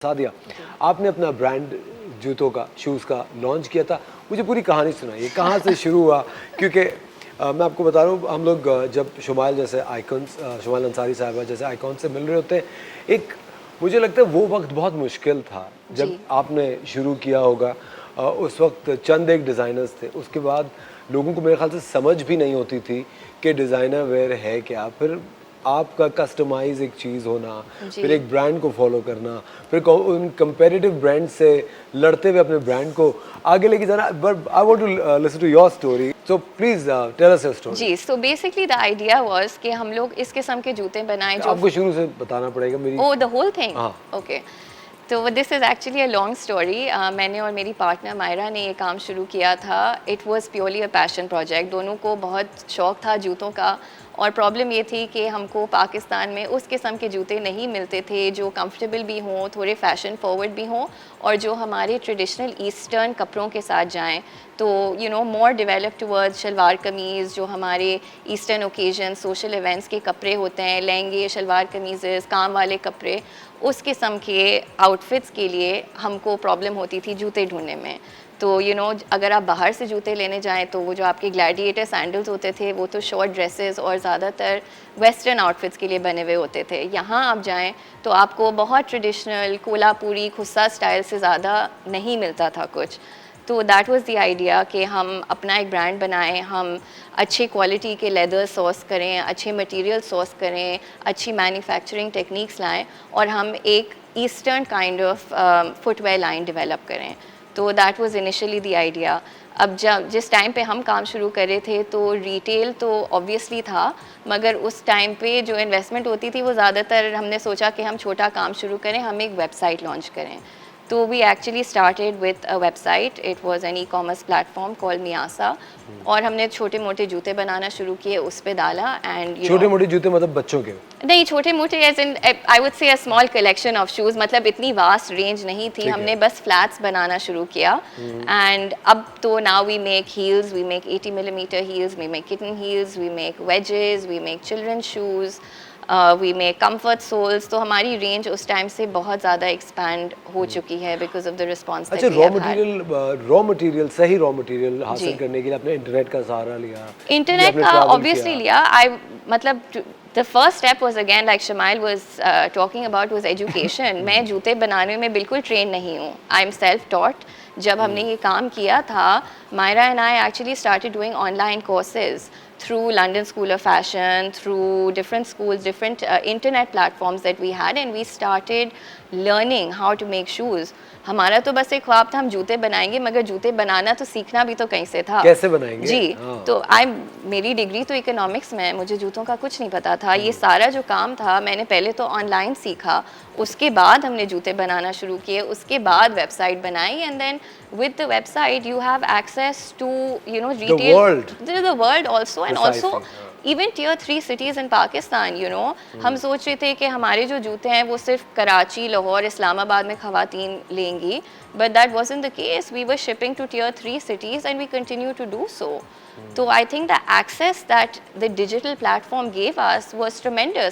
सादिया, आपने अपना ब्रांड जूतों का, शूज़ का लॉन्च किया था। मुझे पूरी कहानी सुनाइए, कहाँ से शुरू हुआ? क्योंकि मैं आपको बता रहा हूँ, हम लोग जब शुमाइल जैसे आइकॉन्स, शुमाइल अंसारी साहिबा जैसे आइकॉन से मिल रहे होते हैं, एक मुझे लगता है वो वक्त बहुत मुश्किल था जब जी, आपने शुरू किया होगा। उस वक्त चंद एक डिज़ाइनर्स थे, उसके बाद लोगों को मेरे ख्याल से समझ भी नहीं होती थी कि डिज़ाइनर वेयर है क्या। फिर आपका कस्टमाइज़ एक चीज़ होना, फिर जी। एक ब्रांड को फॉलो करना, फिर उन कंपेरेटिव ब्रांड से लड़ते हुए अपने ब्रांड को आगे लेके जाना। But I want to listen to your story, so please tell us your story. जी, so basically the idea was कि हम लोग इस किस्म के जूते बनाएँ जो आपको शुरू से बताना पड़ेगा मेरी। ओह! The whole thing? हाँ। ओके। तो this is actually a long story. मैंने और मेरी पार्टनर मायरा ने ये काम शुरू किया था। It was purely a passion project. दोनों को बहुत शौक था जूतों का और प्रॉब्लम ये थी कि हमको पाकिस्तान में उस किस्म के जूते नहीं मिलते थे जो कंफर्टेबल भी हों, थोड़े फैशन फॉरवर्ड भी हों और जो हमारे ट्रेडिशनल ईस्टर्न कपड़ों के साथ जाएँ। तो मोर डेवलप टुवर्ड्स शलवार कमीज़ जो हमारे ईस्टर्न ओकेजन, सोशल इवेंट्स के कपड़े होते हैं, लहंगे, शलवार कमीज़ेस, काम वाले कपड़े, उस किस्म के आउटफिट्स के लिए हमको प्रॉब्लम होती थी जूते ढूँढने में। तो अगर आप बाहर से जूते लेने जाएँ तो वो जो आपके ग्लैडिएटर सैंडल्स होते थे वो तो शॉर्ट ड्रेसेस और ज़्यादातर वेस्टर्न आउटफिट्स के लिए बने हुए होते थे। यहाँ आप जाएँ तो आपको बहुत ट्रेडिशनल कोल्हापुरी खुस्सा स्टाइल से ज़्यादा नहीं मिलता था कुछ। तो दैट वाज़ द आइडिया कि हम अपना एक ब्रांड बनाएँ, हम अच्छे क्वालिटी के लेदर सोर्स करें, अच्छे मटेरियल सोर्स करें, अच्छी मैन्युफैक्चरिंग टेक्निक्स लाएँ और हम एक eastern kind of footwear line develop करें। तो that was initially the idea. अब जब जिस टाइम पे हम काम शुरू कर रहे थे तो रिटेल तो ऑब्वियसली था, मगर उस टाइम पे जो इन्वेस्टमेंट होती थी वो ज़्यादातर हमने सोचा कि हम छोटा काम शुरू करें, हम एक वेबसाइट लॉन्च करें। तो we actually started with a website. It was an e-commerce platform called Miyasa और हमने छोटे-मोटे जूते बनाना शुरू किए, उस पे डाला एंड छोटे-मोटे जूते मतलब बच्चों के? नहीं, छोटे-मोटे as in I would say a small collection of shoes, मतलब इतनी वास्ट रेंज नहीं थी, ठीक है। हमने बस फ्लैट्स बनाना शुरू किया एंड अब तो now we make heels, we make 80 millimetre heels, we make kitten heels, we make wedges, we make children shoes, we make comfort soles. तो हमारी रेंज उस टाइम से बहुत ज़्यादा एक्सपैंड हो चुकी है बिकॉज़ ऑफ द रिस्पॉन्स अच्छा, that we have had. Raw material, सही रॉ मटेरियल हासिल जी। करने के लिए आपने इंटरनेट का सहारा लिया या इंटरनेट आपने का ट्रैवल ऑब्वियसली किया? लिया। आई मतलब the first step was again like smile was talking about was education. मैं जूते बनाने में बिल्कुल ट्रेन नहीं हूँ, आई एम सेल्फ टॉट। जब हमने ये काम किया था, Myra and I actually started doing online courses through London School of Fashion, through different schools, different internet platforms that we had, and we started learning how to make shoes. हमारा तो बस एक ख्वाब था हम जूते बनाएंगे, मगर जूते बनाना तो सीखना भी तो कहीं से था। कैसे बनाएंगे? जी, हाँ। तो मेरी डिग्री तो इकोनॉमिक्स में है, मुझे जूतों का कुछ नहीं पता था। ये सारा जो काम था मैंने पहले तो ऑनलाइन सीखा, उसके बाद हमने जूते बनाना शुरू किए, उसके बाद वेबसाइट बनाई and then with the website you have access to the retail, world. the world also, and also precisely, हाँ। even tier 3 cities in Pakistan, हम सोच रहे थे कि हमारे जो जूते हैं वो सिर्फ कराची, लाहौर, इस्लामाबाद में खवातीन लेंगी, but that wasn't the case. We were shipping to tier 3 cities and we continue to do so. So I think the access that the digital platform gave us was tremendous.